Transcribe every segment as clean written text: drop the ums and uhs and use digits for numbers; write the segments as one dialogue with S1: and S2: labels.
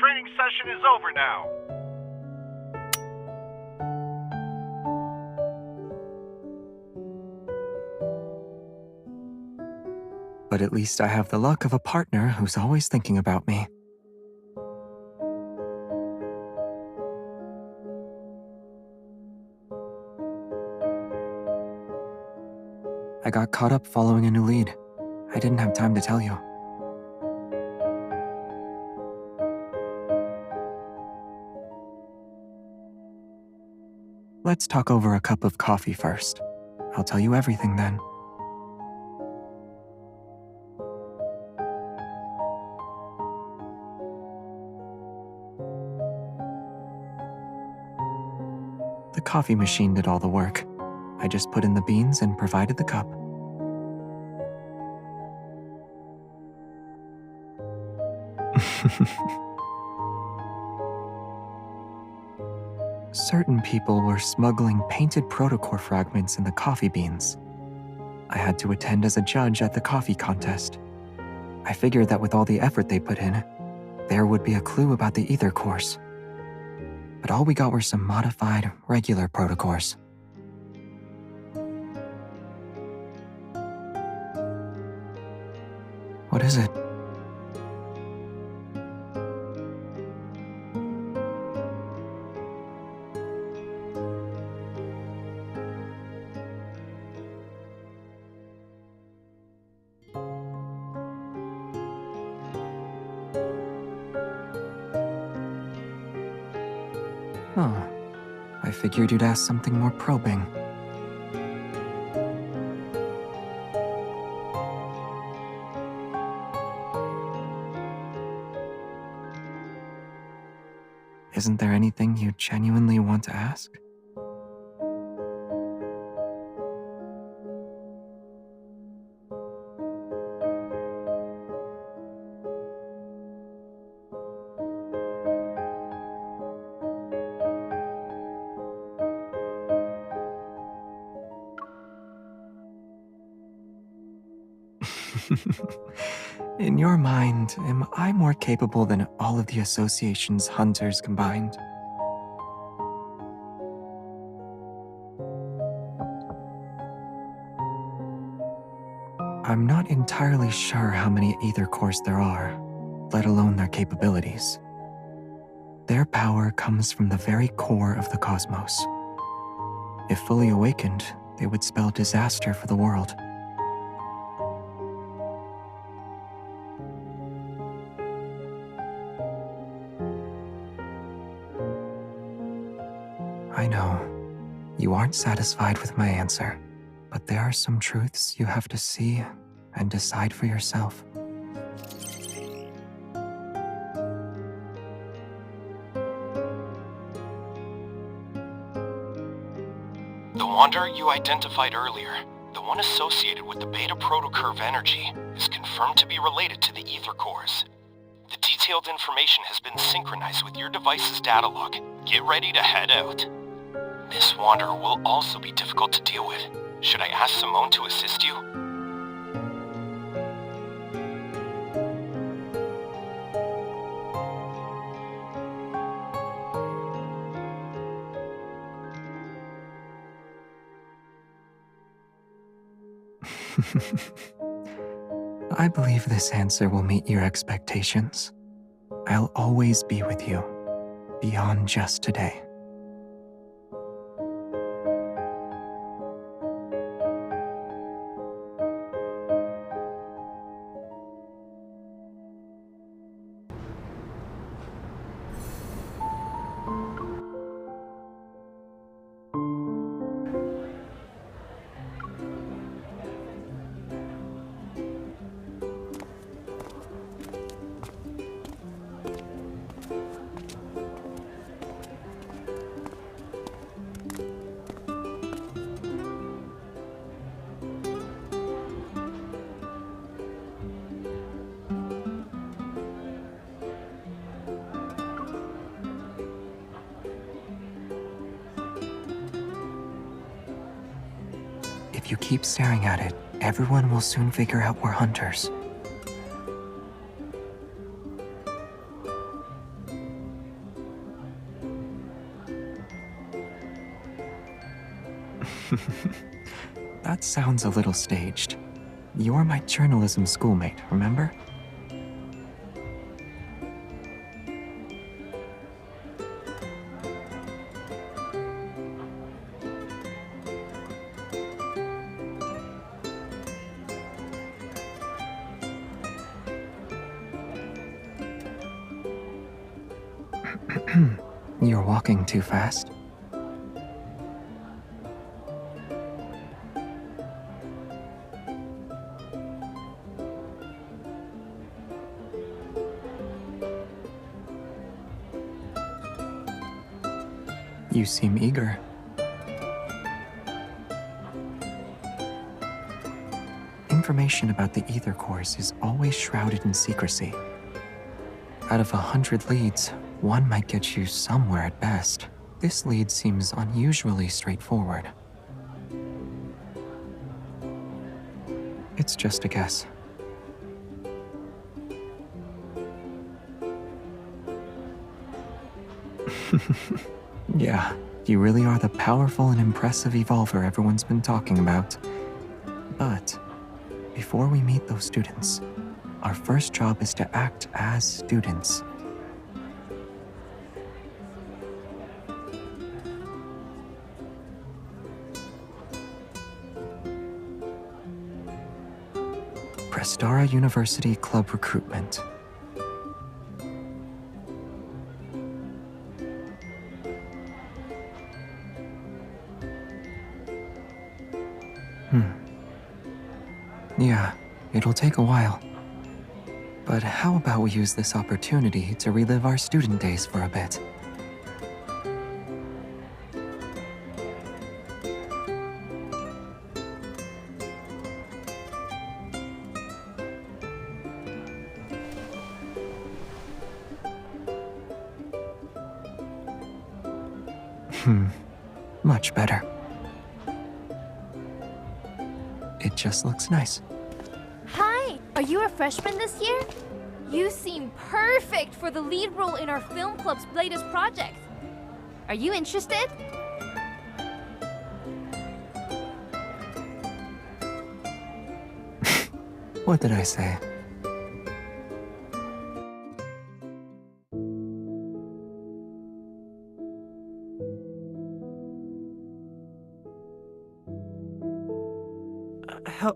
S1: training session is over now.
S2: But at least I have the luck of a partner who's always thinking about me. I got caught up following a new lead. I didn't have time to tell you. Let's talk over a cup of coffee first. I'll tell you everything then. The coffee machine did all the work. I just put in the beans and provided the cup. Certain people were smuggling painted protocore fragments in the coffee beans. I had to attend as a judge at the coffee contest. I figured that with all the effort they put in, there would be a clue about the ether cores. But all we got were some modified, regular protocores. What is it? Oh, I figured you'd ask something more probing. Isn't there anything you genuinely want to ask? In your mind, am I more capable than all of the Association's hunters combined? I'm not entirely sure how many ether cores there are, let alone their capabilities. Their power comes from the very core of the cosmos. If fully awakened, they would spell disaster for the world. I know, you aren't satisfied with my answer, but there are some truths you have to see and decide for yourself.
S3: The Wanderer you identified earlier, the one associated with the beta protocurve energy, is confirmed to be related to the ether cores. The detailed information has been synchronized with your device's data log. Get ready to head out. This Wanderer will also be difficult to deal with. Should I ask Simone to assist you?
S2: I believe this answer will meet your expectations. I'll always be with you, beyond just today. If you keep staring at it, everyone will soon figure out we're hunters. That sounds a little staged. You're my journalism schoolmate, remember? You're walking too fast. You seem eager. Information about the ether cores is always shrouded in secrecy. Out of 100 leads, one might get you somewhere at best. This lead seems unusually straightforward. It's just a guess. Yeah, you really are the powerful and impressive evolver everyone's been talking about. But before we meet those students, our first job is to act as students. Prestara University Club Recruitment. Yeah, it'll take a while. But how about we use this opportunity to relive our student days for a bit? Much better. It just looks nice.
S4: Hi! Are you a freshman this year? You seem perfect for the lead role in our film club's latest project. Are you interested?
S2: What did I say?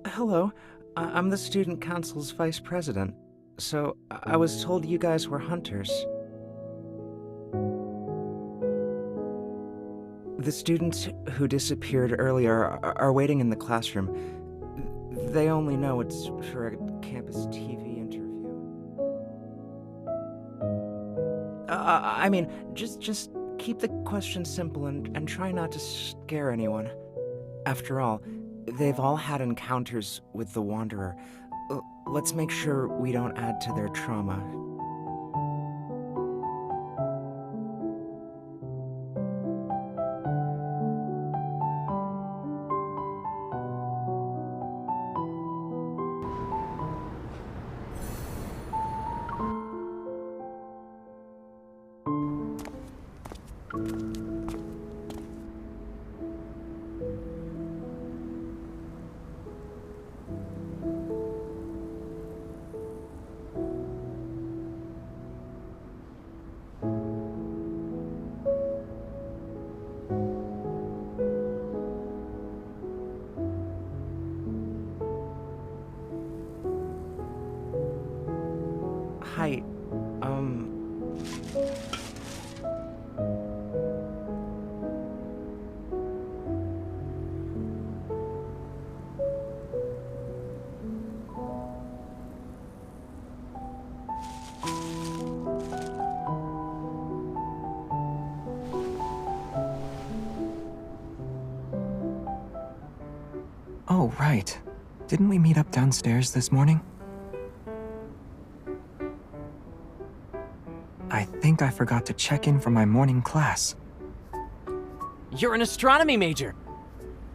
S5: Hello. I'm the student council's vice president. So, I was told you guys were hunters. The students who disappeared earlier are waiting in the classroom. They only know it's for a campus TV interview. I mean, just keep the questions simple and try not to scare anyone. After all, they've all had encounters with the Wanderer. Let's make sure we don't add to their trauma. Hi,
S2: Oh, right. Didn't we meet up downstairs this morning? I think I forgot to check in for my morning class.
S6: You're an astronomy major!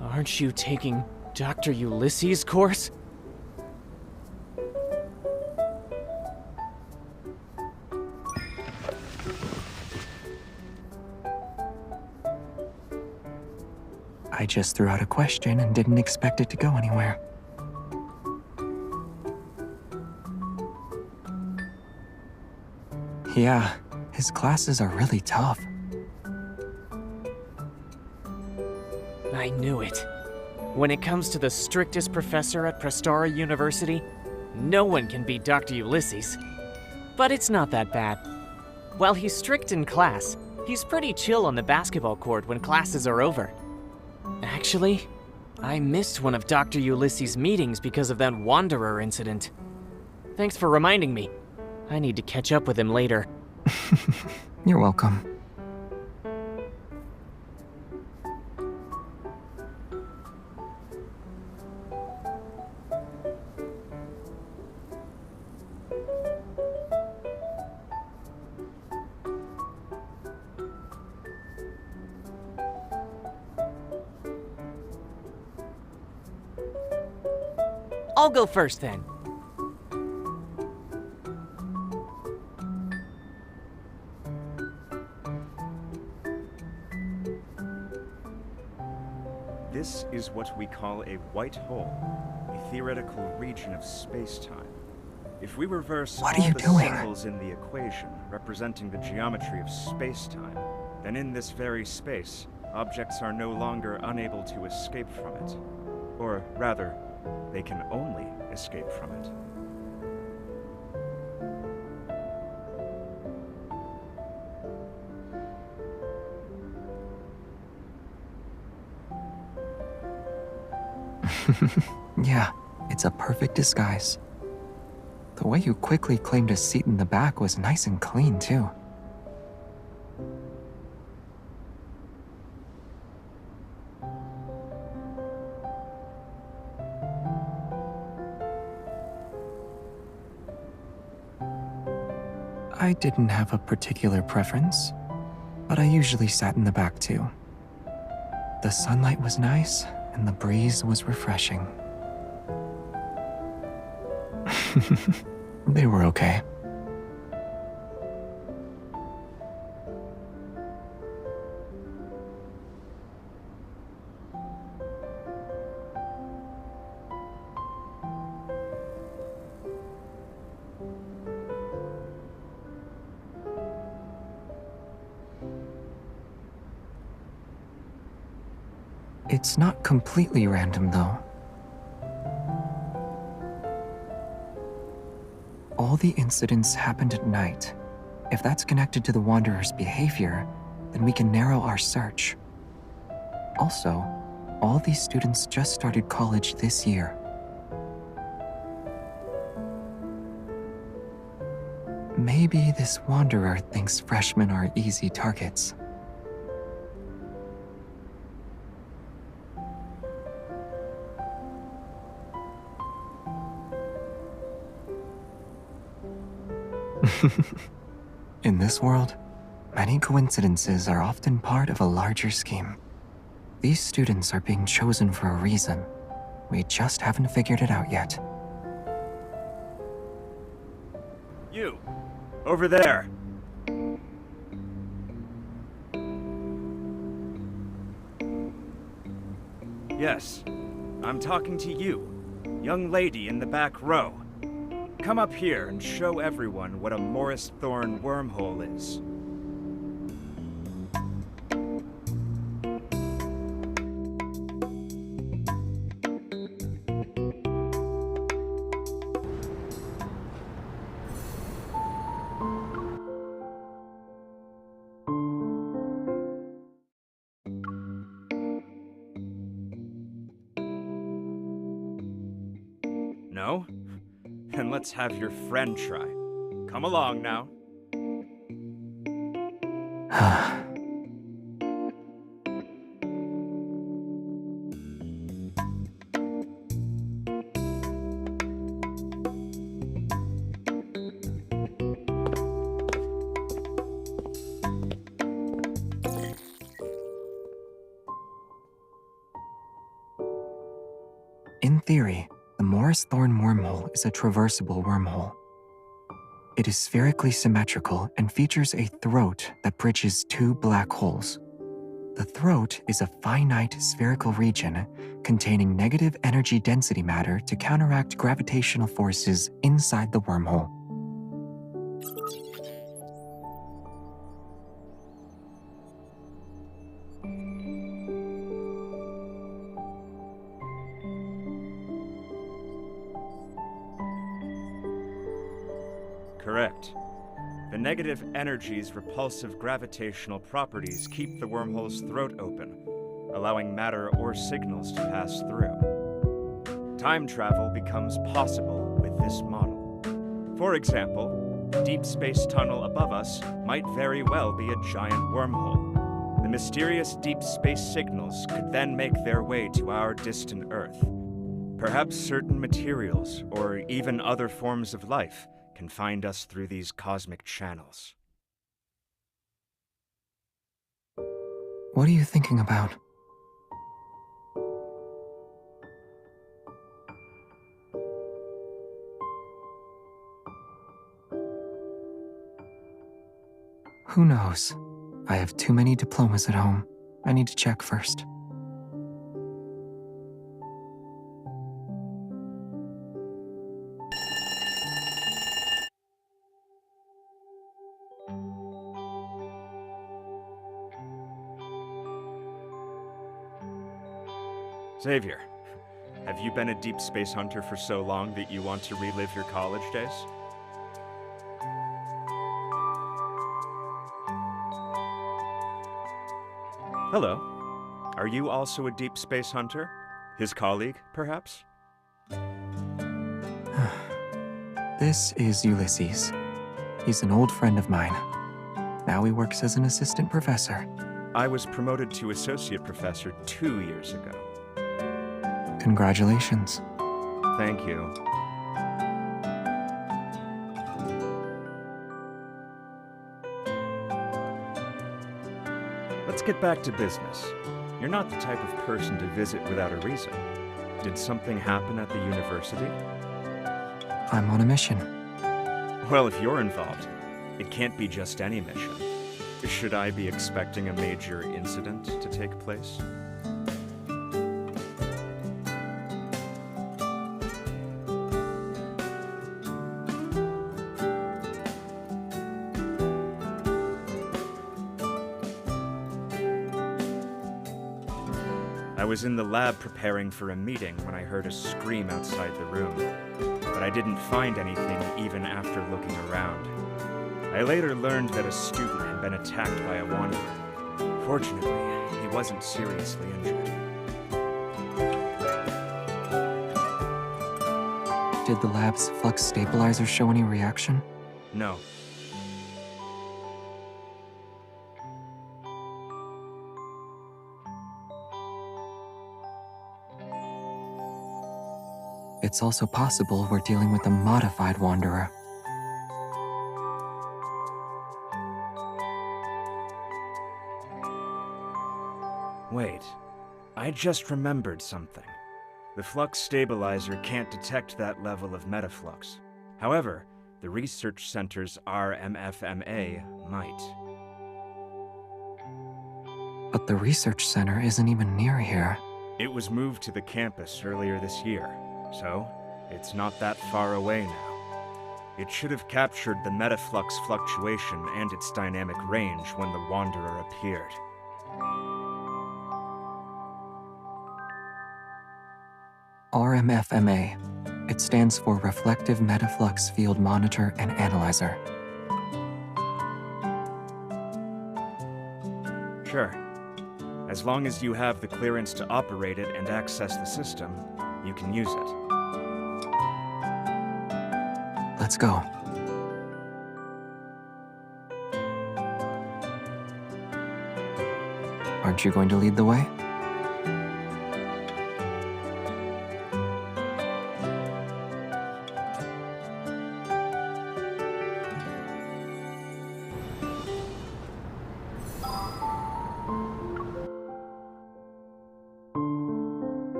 S6: Aren't you taking Dr. Ulysses' course?
S2: I just threw out a question and didn't expect it to go anywhere. Yeah, his classes are really tough.
S6: I knew it. When it comes to the strictest professor at Prestara University, no one can beat Dr. Ulysses. But it's not that bad. While he's strict in class, he's pretty chill on the basketball court when classes are over. Actually, I missed one of Dr. Ulysses' meetings because of that Wanderer incident. Thanks for reminding me. I need to catch up with him later.
S2: You're welcome.
S6: I'll go first then.
S7: This is what we call a white hole, a theoretical region of space-time. If we reverse
S2: What
S7: all
S2: are you
S7: the
S2: doing?
S7: symbols in the equation representing the geometry of space-time, then in this very space, objects are no longer unable to escape from it. Or rather, they can only escape from it.
S2: Yeah, it's a perfect disguise. The way you quickly claimed a seat in the back was nice and clean, too. I didn't have a particular preference, but I usually sat in the back, too. The sunlight was nice, and the breeze was refreshing. They were okay. It's not completely random, though. All the incidents happened at night. If that's connected to the Wanderer's behavior, then we can narrow our search. Also, all these students just started college this year. Maybe this Wanderer thinks freshmen are easy targets. In this world, many coincidences are often part of a larger scheme. These students are being chosen for a reason. We just haven't figured it out yet.
S7: You! Over there! Yes, I'm talking to you, young lady in the back row. Come up here and show everyone what a Morris Thorn wormhole is. No? Then let's have your friend try. Come along now.
S2: In theory, the Morris Thorn wormhole is a traversable wormhole. It is spherically symmetrical and features a throat that bridges two black holes. The throat is a finite spherical region containing negative energy density matter to counteract gravitational forces inside the wormhole.
S7: Correct. The negative energy's repulsive gravitational properties keep the wormhole's throat open, allowing matter or signals to pass through. Time travel becomes possible with this model. For example, the deep space tunnel above us might very well be a giant wormhole. The mysterious deep space signals could then make their way to our distant Earth. Perhaps certain materials, or even other forms of life, can find us through these cosmic channels.
S2: What are you thinking about? Who knows? I have too many diplomas at home. I need to check first.
S7: Xavier, have you been a deep space hunter for so long that you want to relive your college days? Hello. Are you also a deep space hunter? His colleague, perhaps?
S2: This is Ulysses. He's an old friend of mine. Now he works as an assistant professor.
S7: I was promoted to associate professor 2 years ago.
S2: Congratulations.
S7: Thank you. Let's get back to business. You're not the type of person to visit without a reason. Did something happen at the university?
S2: I'm on a mission.
S7: Well, if you're involved, it can't be just any mission. Should I be expecting a major incident to take place? I was in the lab preparing for a meeting when I heard a scream outside the room, but I didn't find anything even after looking around. I later learned that a student had been attacked by a wanderer. Fortunately, he wasn't seriously injured.
S2: Did the lab's flux stabilizer show any reaction?
S7: No.
S2: It's also possible we're dealing with a modified wanderer.
S7: Wait, I just remembered something. The flux stabilizer can't detect that level of metaflux. However, the research center's RMFMA might.
S2: But the research center isn't even near here.
S7: It was moved to the campus earlier this year, so it's not that far away now. It should have captured the metaflux fluctuation and its dynamic range when the Wanderer appeared.
S2: RMFMA. It stands for Reflective Metaflux Field Monitor and Analyzer.
S7: Sure. As long as you have the clearance to operate it and access the system, you can use it.
S2: Let's go. Aren't you going to lead the way?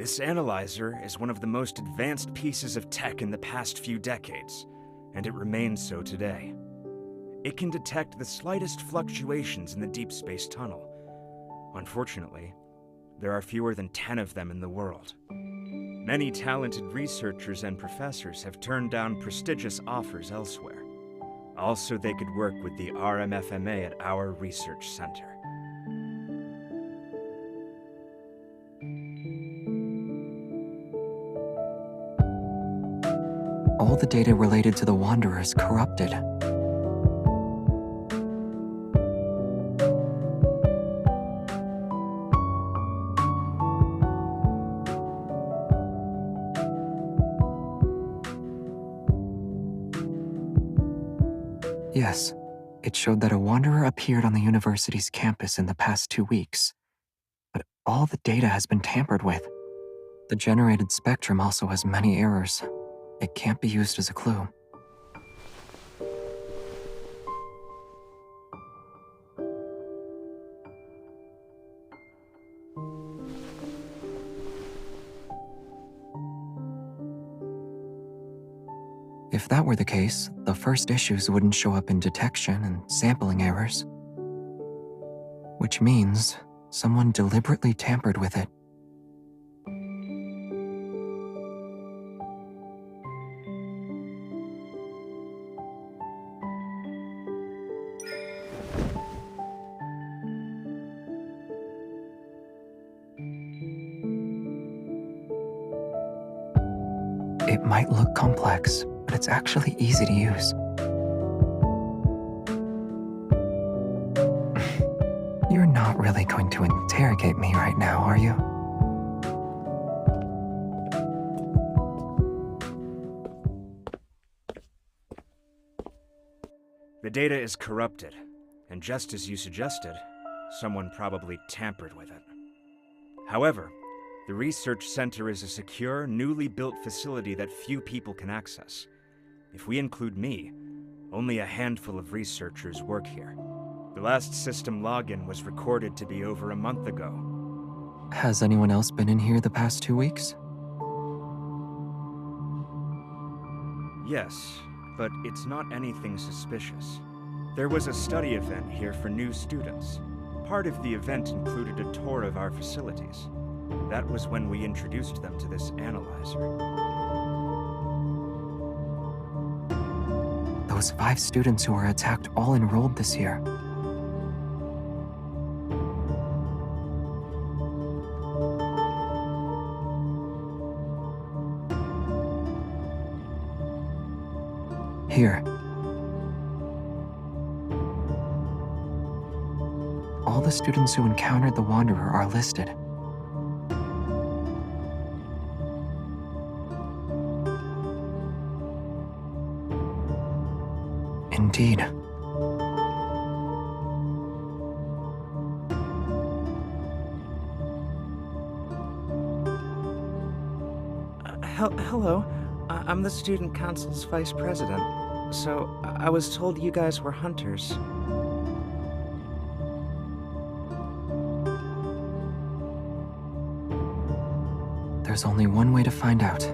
S7: This analyzer is one of the most advanced pieces of tech in the past few decades, and it remains so today. It can detect the slightest fluctuations in the deep space tunnel. Unfortunately, there are fewer than 10 of them in the world. Many talented researchers and professors have turned down prestigious offers elsewhere. Also, they could work with the RMFMA at our research center.
S2: All the data related to the Wanderer is corrupted. Yes, it showed that a Wanderer appeared on the university's campus in the past 2 weeks. But all the data has been tampered with. The generated spectrum also has many errors. It can't be used as a clue. If that were the case, the first issues wouldn't show up in detection and sampling errors. Which means someone deliberately tampered with it. It might look complex, but it's actually easy to use. You're not really going to interrogate me right now, are you?
S7: The data is corrupted, and just as you suggested, someone probably tampered with it. However, the research center is a secure, newly built facility that few people can access. If we include me, only a handful of researchers work here. The last system login was recorded to be over a month ago.
S2: Has anyone else been in here the past 2 weeks?
S7: Yes, but it's not anything suspicious. There was a study event here for new students. Part of the event included a tour of our facilities. That was when we introduced them to this analyzer.
S2: Those 5 students who were attacked all enrolled this year. Here. All the students who encountered the Wanderer are listed. Indeed.
S5: Hello. I'm the student council's vice president. So, I was told you guys were hunters.
S2: There's only one way to find out.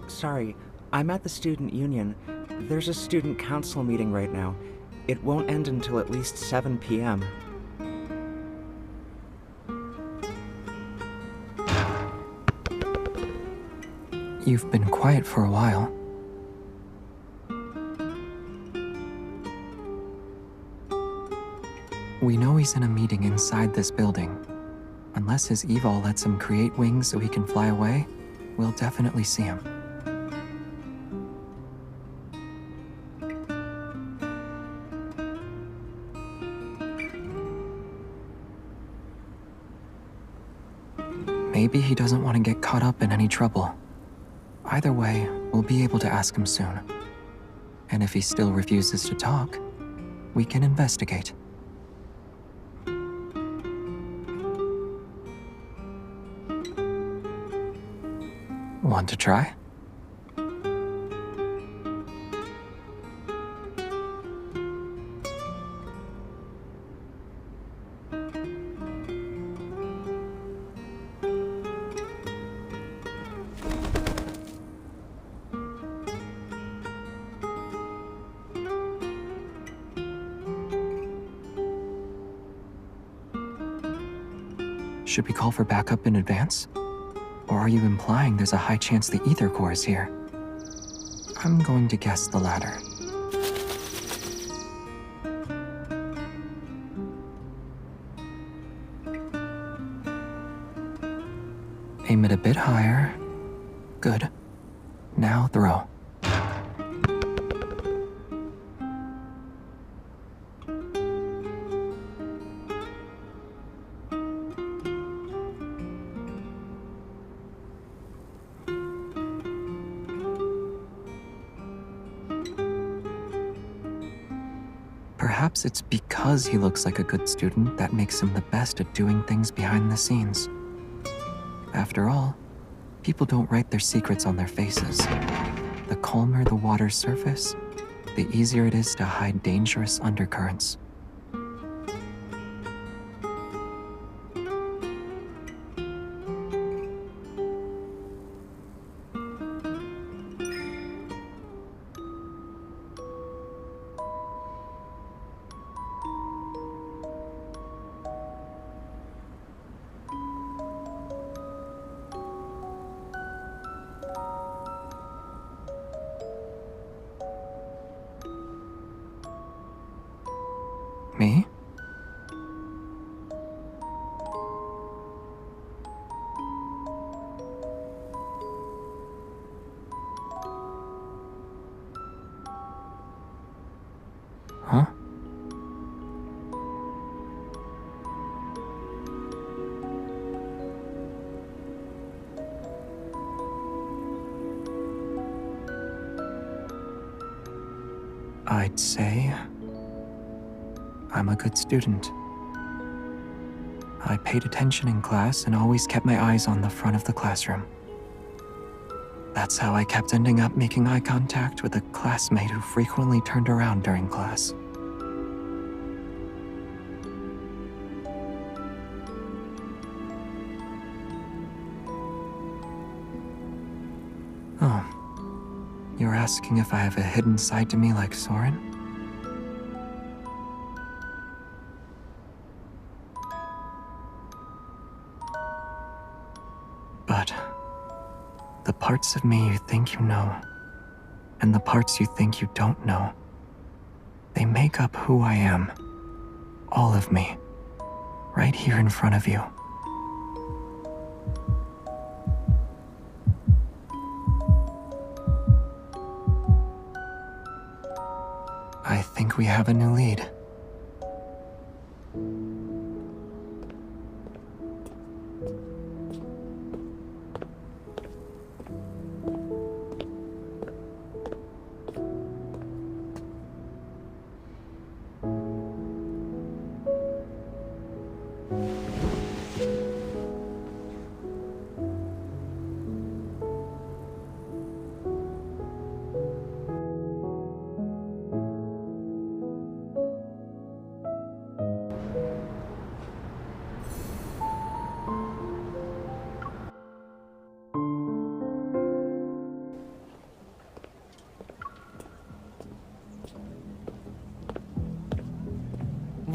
S5: Sorry, I'm at the student union. There's a student council meeting right now. It won't end until at least 7 p.m.
S2: You've been quiet for a while. We know he's in a meeting inside this building. Unless his evol lets him create wings so he can fly away, we'll definitely see him. Maybe he doesn't want to get caught up in any trouble. Either way, we'll be able to ask him soon. And if he still refuses to talk, we can investigate. Want to try? Should we call for backup in advance? Or are you implying there's a high chance the ether core is here? I'm going to guess the latter. Aim it a bit higher. Good. Now throw. Perhaps it's because he looks like a good student that makes him the best at doing things behind the scenes. After all, people don't write their secrets on their faces. The calmer the water's surface, the easier it is to hide dangerous undercurrents. Me? Huh? I'd say I'm a good student. I paid attention in class and always kept my eyes on the front of the classroom. That's how I kept ending up making eye contact with a classmate who frequently turned around during class. Oh, you're asking if I have a hidden side to me like Soren? But the parts of me you think you know, and the parts you think you don't know, they make up who I am. All of me. Right here in front of you. I think we have a new lead.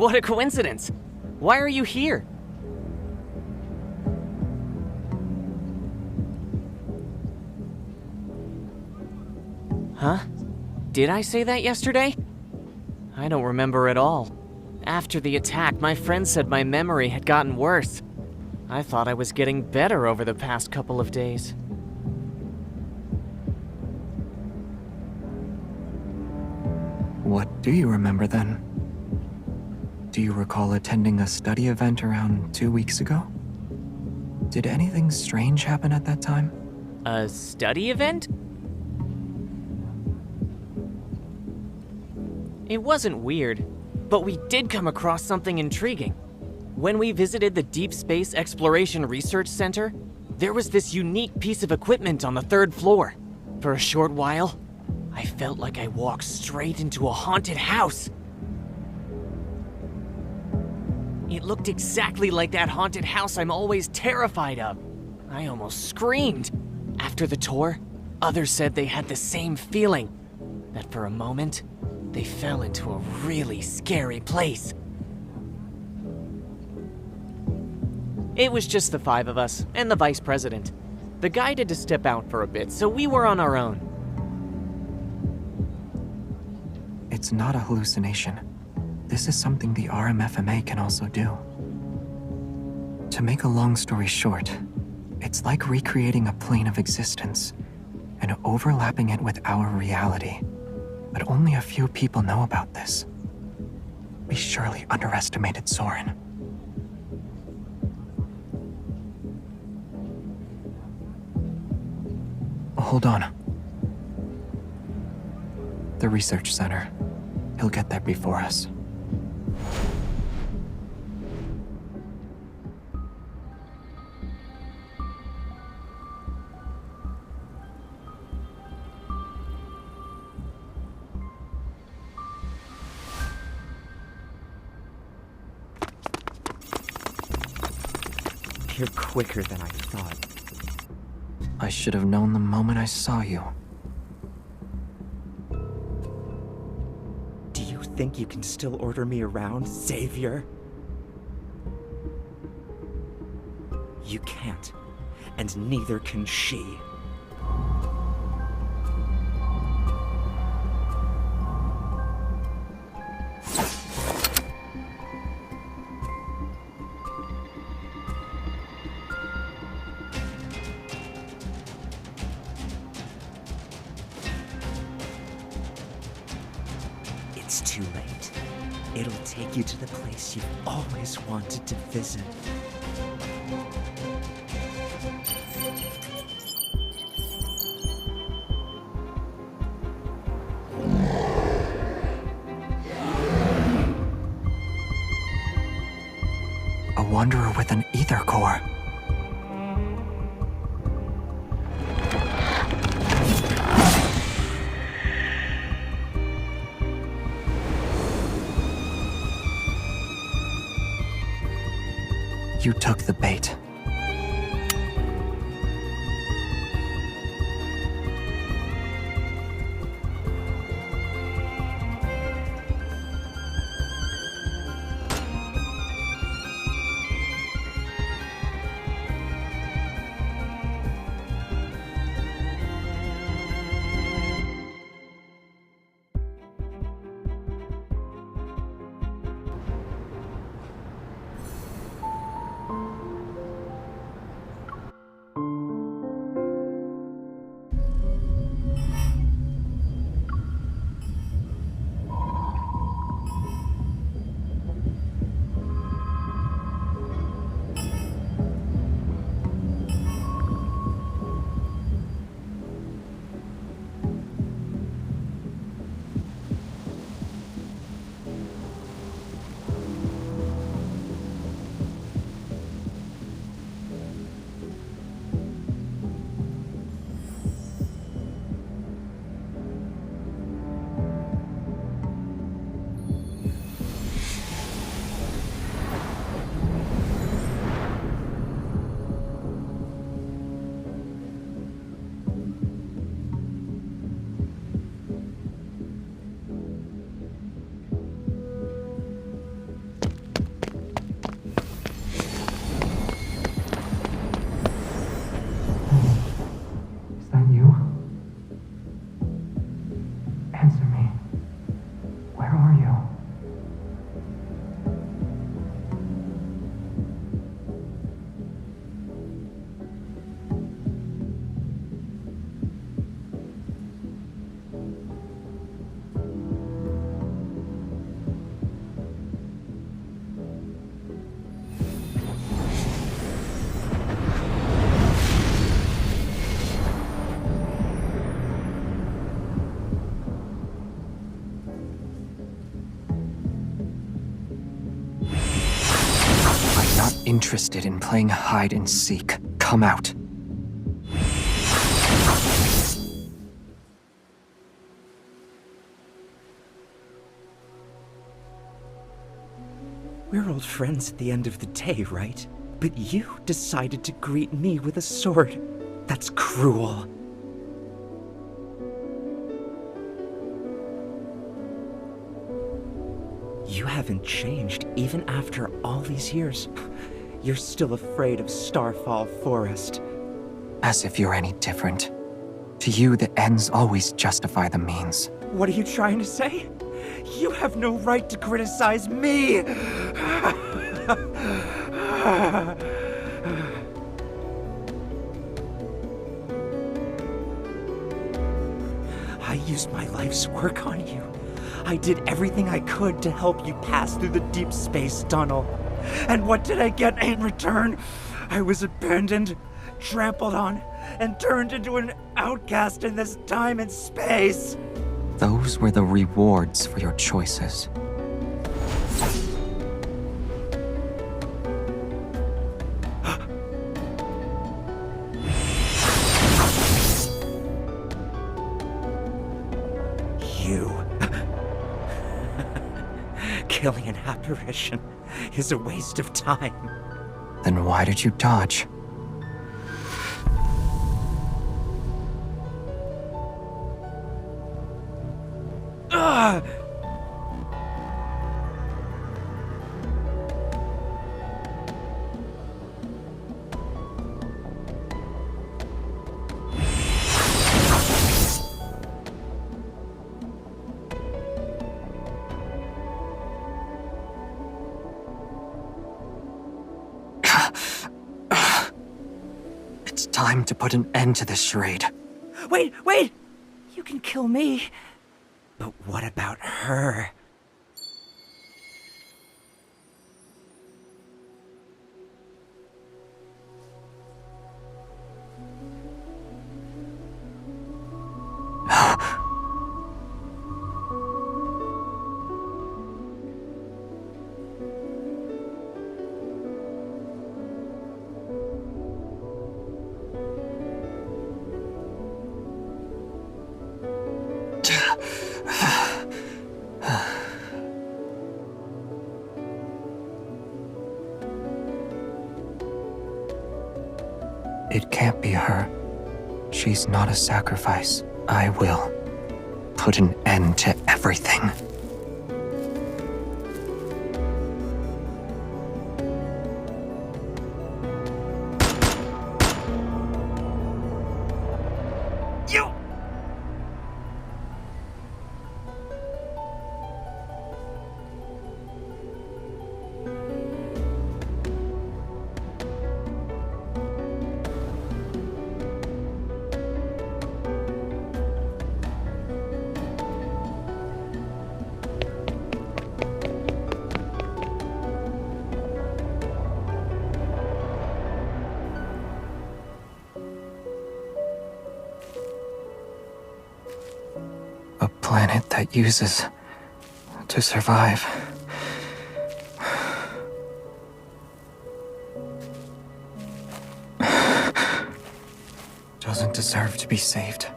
S6: What a coincidence! Why are you here? Huh? Did I say that yesterday? I don't remember at all. After the attack, my friend said my memory had gotten worse. I thought I was getting better over the past couple of days.
S2: What do you remember then? Do you recall attending a study event around 2 weeks ago? Did anything strange happen at that time?
S6: A study event? It wasn't weird, but we did come across something intriguing. When we visited the Deepspace Exploration Research Center, there was this unique piece of equipment on the 3rd floor. For a short while, I felt like I walked straight into a haunted house. It looked exactly like that haunted house I'm always terrified of. I almost screamed. After the tour, others said they had the same feeling, that for a moment, they fell into a really scary place. It was just the 5 of us and the vice president. The guy had to step out for a bit, so we were on our own.
S2: It's not a hallucination. This is something the RMFMA can also do. To make a long story short, it's like recreating a plane of existence and overlapping it with our reality. But only a few people know about this. We surely underestimated Soren. Hold on. The research center. He'll get there before us.
S5: You're quicker than I thought.
S2: I should have known the moment I saw you.
S5: Do you think you can still order me around, Savior? You can't, and neither can she. It's too late. It'll take you to the place you've always wanted to visit.
S2: A wanderer with an ether core. You took the bait. interested in playing hide and seek, come out.
S5: We're old friends at the end of the day, right? But you decided to greet me with a sword. That's cruel. You haven't changed even after all these years. You're still afraid of Starfall Forest.
S2: As if you're any different. To you, the ends always justify the means.
S5: What are you trying to say? You have no right to criticize me! I used my life's work on you. I did everything I could to help you pass through the Deepspace tunnel. And what did I get in return? I was abandoned, trampled on, and turned into an outcast in this time and space.
S2: Those were the rewards for your choices.
S5: You. Killing an apparition is a waste of time.
S2: Then why did you dodge? It's time to put an end to this charade.
S5: Wait! You can kill me. But what about her?
S2: It can't be her. She's not a sacrifice. I will put an end to everything. A planet that uses to survive. Doesn't deserve to be saved.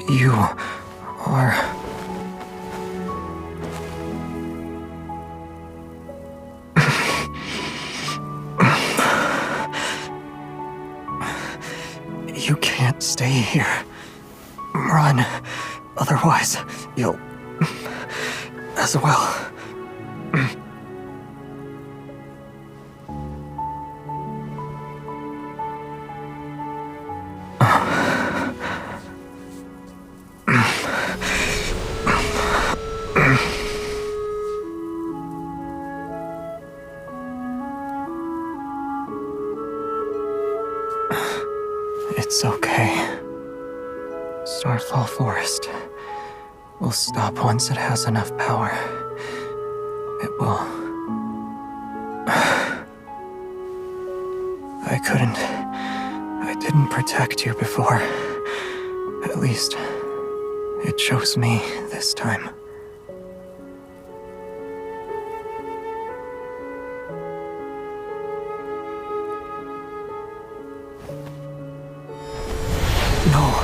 S2: You are... You can't stay here. Run. Otherwise, you'll... as well. It's okay. Starfall Forest will stop once it has enough power. It will... I didn't protect you before. At least, it chose me this time. No.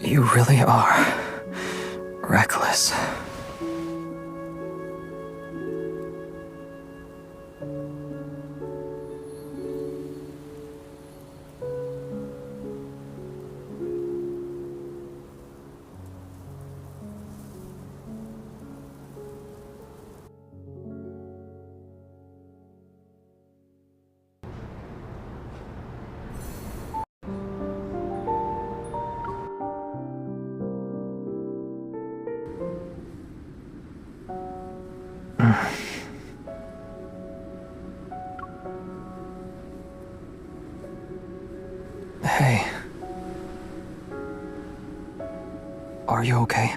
S2: You really are reckless. Hey. Are you okay?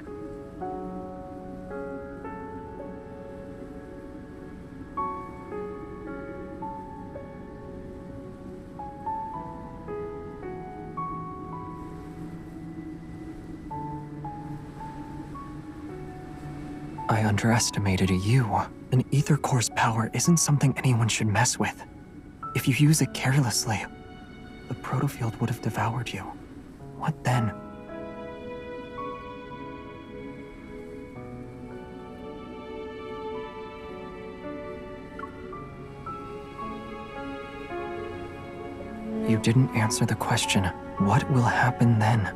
S2: I underestimated you. An ether core's power isn't something anyone should mess with. If you use it carelessly, the protofield would have devoured you. What then? You didn't answer the question. What will happen then?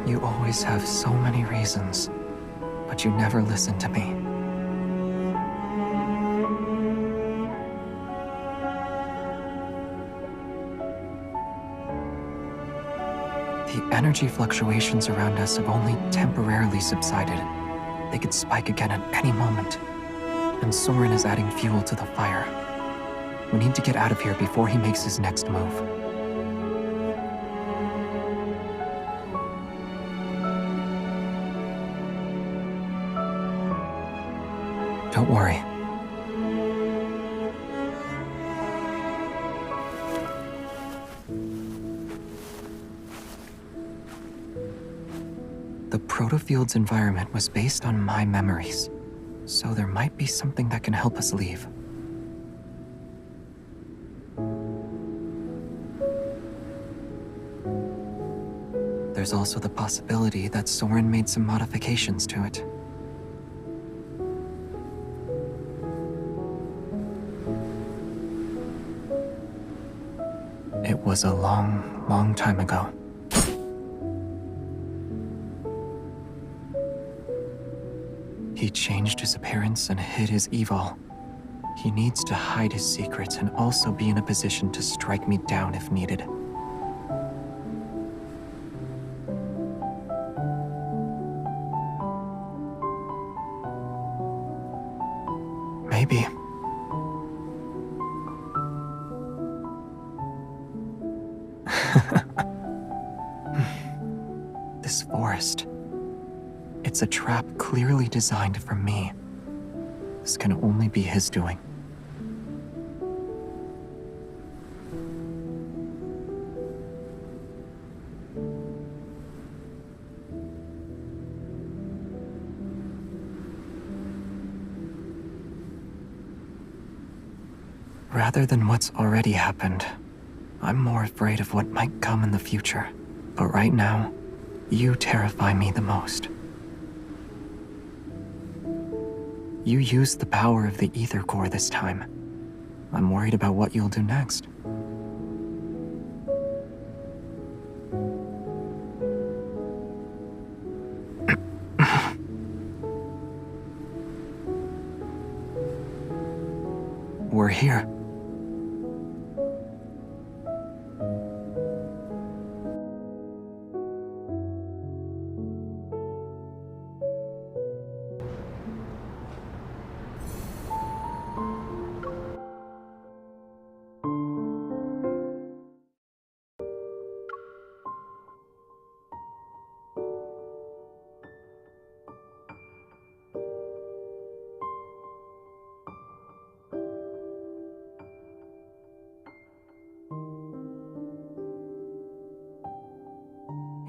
S2: You always have so many reasons, but you never listen to me. The energy fluctuations around us have only temporarily subsided. They could spike again at any moment. And Soren is adding fuel to the fire. We need to get out of here before he makes his next move. Don't worry. The protofield's environment was based on my memories, so there might be something that can help us leave. There's also the possibility that Soren made some modifications to it. It was a long, long time ago. He changed his appearance and hid his evil. He needs to hide his secrets and also be in a position to strike me down if needed. Maybe. This forest. It's a trap clearly designed for me. This can only be his doing. Rather than what's already happened, I'm more afraid of what might come in the future. But right now, you terrify me the most. You used the power of the ether core this time. I'm worried about what you'll do next. we're here.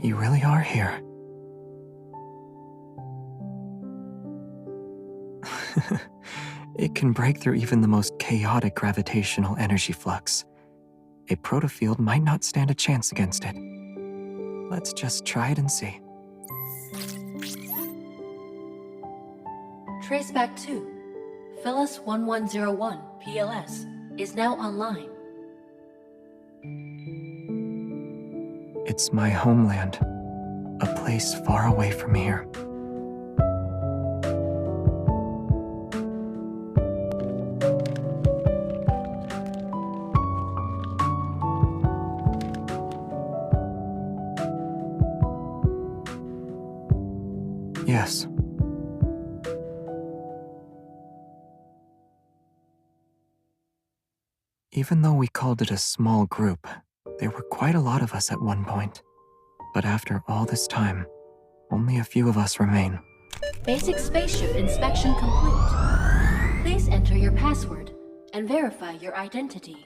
S2: You really are here. It can break through even the most chaotic gravitational energy flux. A protofield might not stand a chance against it. Let's just try it and see.
S8: Traceback 2, Phyllis 1101 PLS, is now online.
S2: It's my homeland, a place far away from here. Yes. Even though we called it a small group, there were quite a lot of us at one point. But after all this time, only a few of us remain.
S8: Basic spaceship inspection complete. Please enter your password and verify your identity.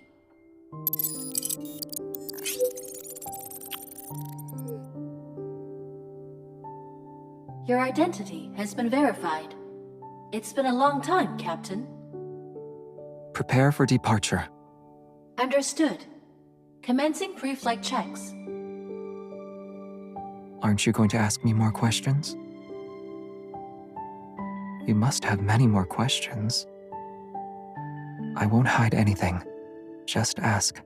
S8: Your identity has been verified. It's been a long time, Captain.
S2: Prepare for departure.
S8: Understood. Commencing pre-flight checks.
S2: Aren't you going to ask me more questions? You must have many more questions. I won't hide anything. Just ask.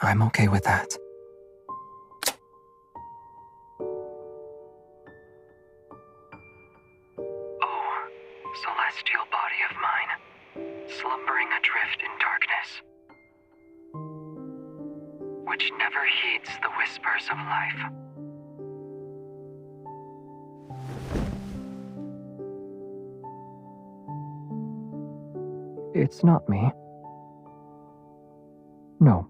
S2: I'm okay with that.
S9: Oh, celestial body of mine, slumbering adrift in darkness, which never heeds the whispers of life.
S2: It's not me. No.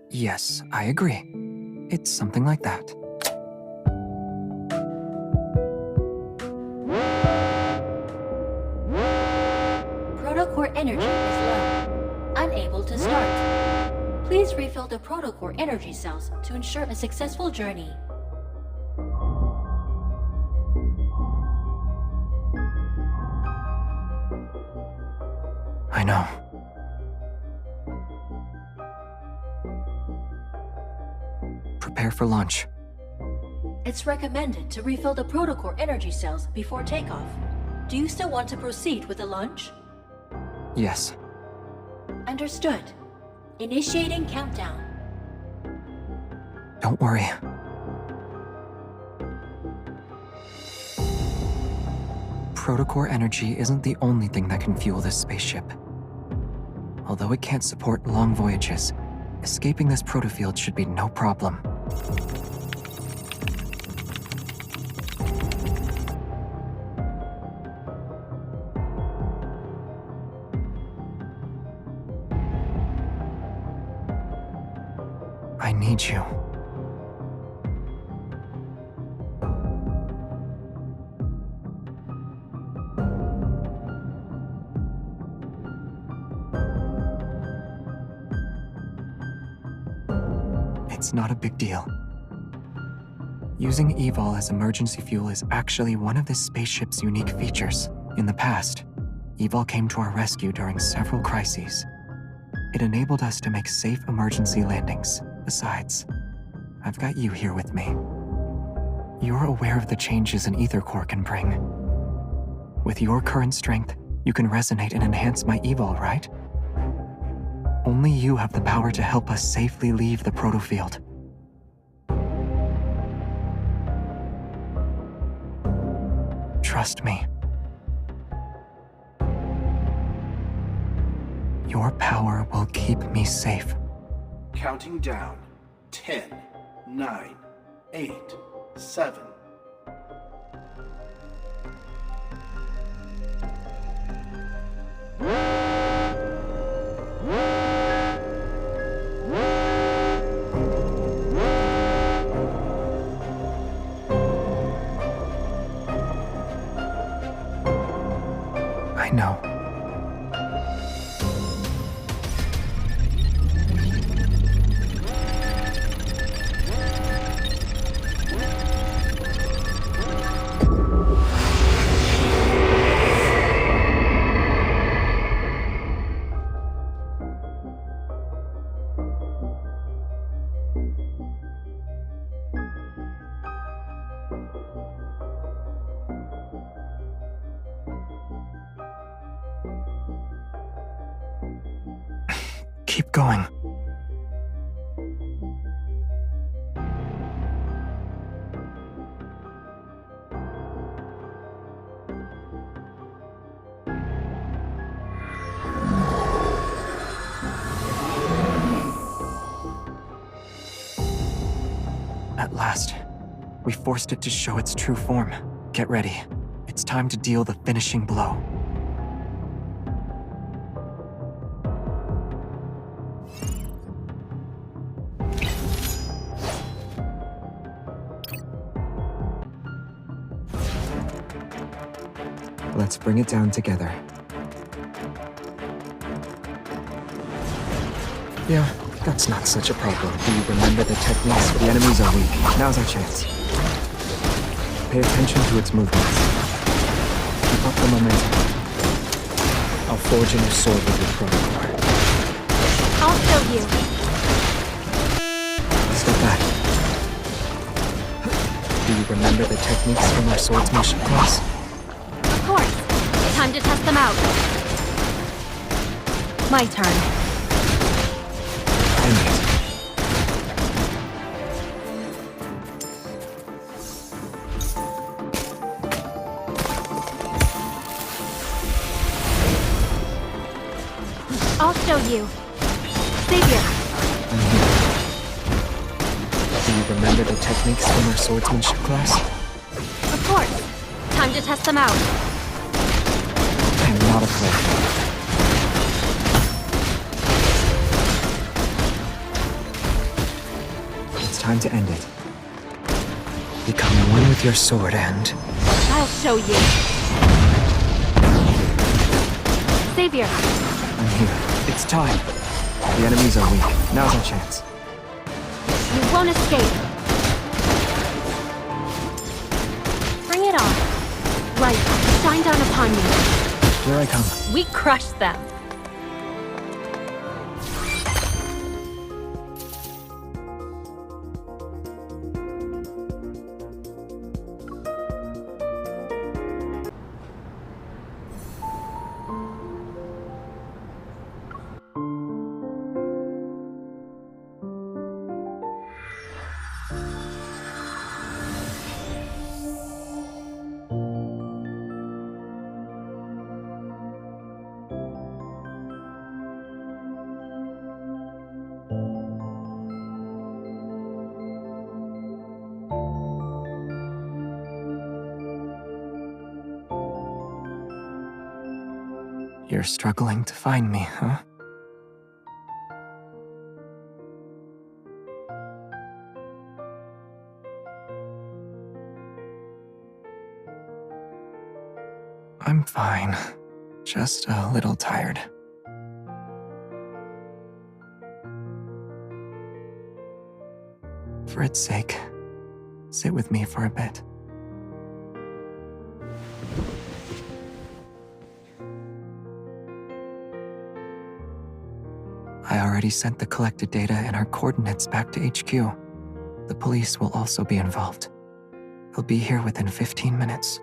S2: Yes, I agree. It's something like that.
S8: Protocore energy is low. Unable to start. Please refill the protocore energy cells to ensure a successful journey.
S2: I know. Prepare for launch.
S8: It's recommended to refill the protocore energy cells before takeoff. Do you still want to proceed with the launch?
S2: Yes.
S8: Understood. Initiating countdown.
S2: Don't worry. Protocore energy isn't the only thing that can fuel this spaceship. Although it can't support long voyages, escaping this protofield should be no problem. I need you. It's not a big deal. Using evol as emergency fuel is actually one of this spaceship's unique features. In the past, evol came to our rescue during several crises. It enabled us to make safe emergency landings. Besides, I've got you here with me. You're aware of the changes an ether core can bring. With your current strength, you can resonate and enhance my evol, right? Only you have the power to help us safely leave the protofield. Trust me. Your power will keep me safe.
S10: Counting down. 10, 9, 8, 7.
S2: I know. Keep going. At last, we forced it to show its true form. Get ready. It's time to deal the finishing blow. Let's bring it down together. Yeah, that's not such a problem. Do you remember the techniques? The enemies are weak. Now's our chance. Pay attention to its movements. Keep up the momentum. I'll forge a new sword with your protocol.
S4: I'll show you.
S2: Step back. Do you remember the techniques from our swordsmanship class?
S4: Of course. Time to test them out. My turn.
S2: End it.
S4: I'll show you. Savior.
S2: I'm here. Do you remember the techniques from our swordsmanship class?
S4: Of course. Time to test them out.
S2: I'm not afraid. It's time to end it. Become one with your sword and...
S4: I'll show you. Savior.
S2: I'm here. It's time. The enemies are weak. Now's our chance.
S4: You won't escape. Bring it on. Light, shine down upon me.
S2: Here I come.
S4: We crushed them. You're struggling to find me, huh? I'm fine. Just a little tired.
S2: For its sake, sit with me for a bit. I already sent the collected data and our coordinates back to HQ. The police will also be involved. They'll be here within 15 minutes.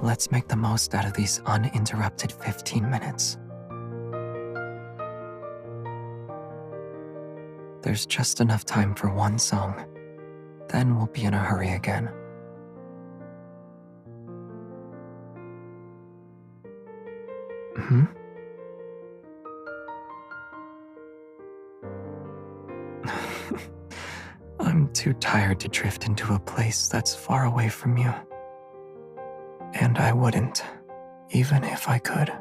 S2: Let's make the most out of these uninterrupted 15 minutes. There's just enough time for one song. Then we'll be in a hurry again. Hmm? I'm too tired to drift into a place that's far away from you. And I wouldn't, even if I could.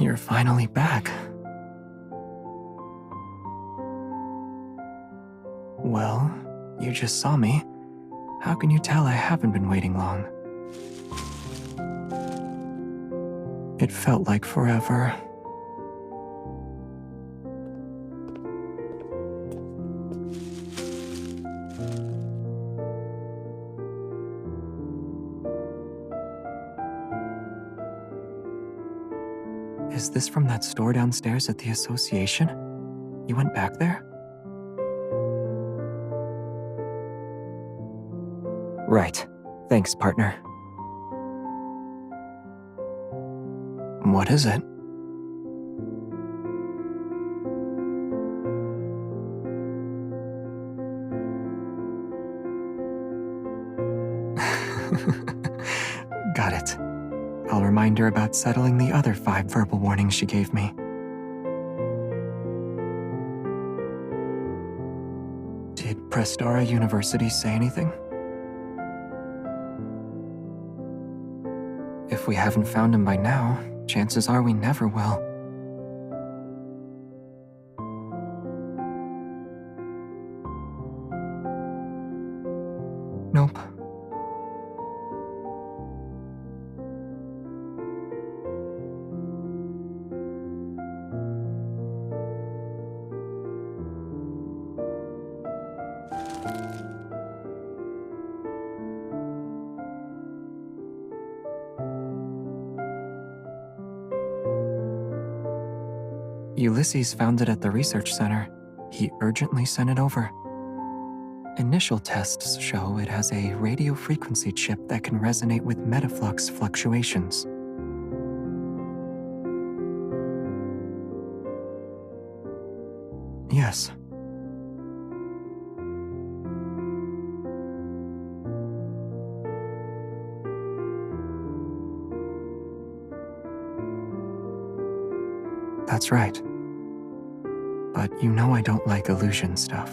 S2: You're finally back. Well, you just saw me. How can you tell I haven't been waiting long? It felt like forever. Is this from that store downstairs at the association? You went back there? Right. Thanks, partner. What is it? Got it. I'll remind her about settling the other 5 verbal warnings she gave me. Did Prestara University say anything? If we haven't found him by now, chances are we never will. Nope. Ulysses found it at the research center. He urgently sent it over. Initial tests show it has a radio frequency chip that can resonate with metaflux fluctuations. Yes. That's right. But you know I don't like illusion stuff.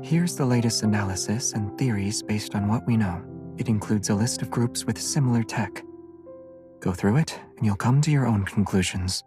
S2: Here's the latest analysis and theories based on what we know. It includes a list of groups with similar tech. Go through it, and you'll come to your own conclusions.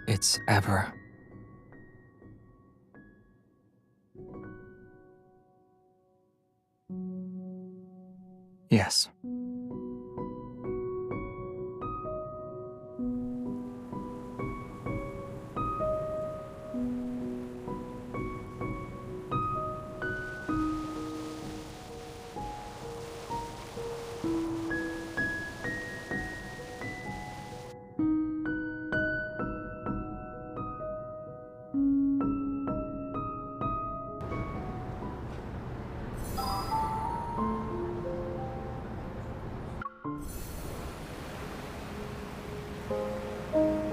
S2: It's ever. Yes.